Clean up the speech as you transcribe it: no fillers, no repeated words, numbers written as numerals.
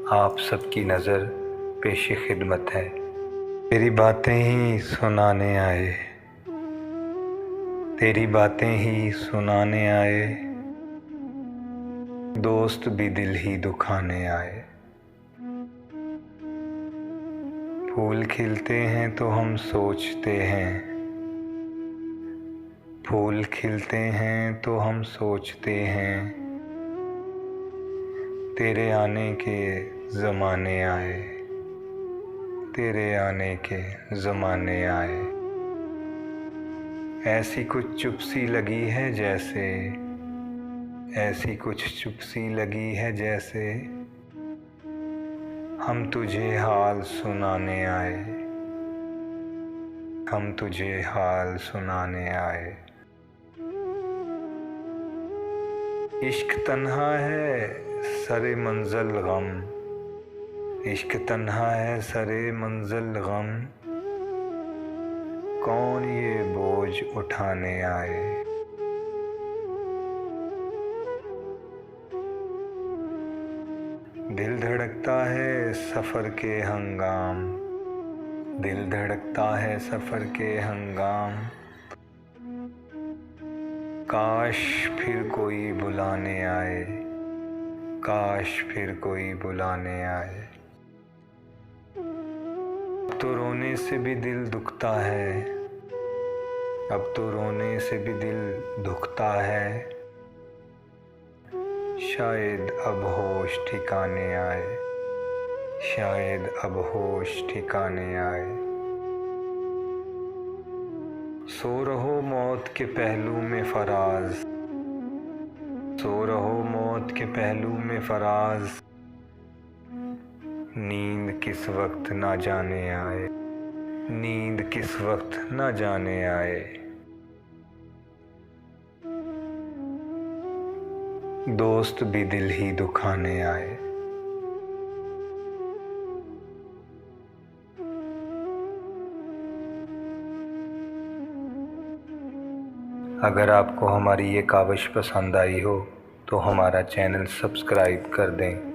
आप सबकी नज़र पेश खिदमत है। तेरी बातें ही सुनाने आए, तेरी बातें ही सुनाने आए, दोस्त भी दिल ही दुखाने आए। फूल खिलते हैं तो हम सोचते हैं, फूल खिलते हैं तो हम सोचते हैं, तेरे आने के ज़माने आए, तेरे आने के ज़माने आए। ऐसी कुछ चुप सी लगी है जैसे, ऐसी कुछ चुप सी लगी है जैसे, हम तुझे हाल सुनाने आए, हम तुझे हाल सुनाने आए। इश्क तन्हा है सरे मंज़िल गम, इश्क तन्हा है सरे मंज़िल गम, कौन ये बोझ उठाने आए। दिल धड़कता है सफ़र के हंगाम, दिल धड़कता है सफ़र के हंगाम, काश फिर कोई बुलाने आए, काश फिर कोई बुलाने आए। अब तो रोने से भी दिल दुखता है, अब तो रोने से भी दिल दुखता है, शायद अब होश ठिकाने आए, शायद अब होश ठिकाने आए। सो रहो मौत के पहलू में फराज, सो रहो मौत के पहलू में फराज, नींद किस वक्त ना जाने आए, नींद किस वक्त ना जाने आए। दोस्त भी दिल ही दुखाने आए। अगर आपको हमारी ये काविश पसंद आई हो तो हमारा चैनल सब्सक्राइब कर दें।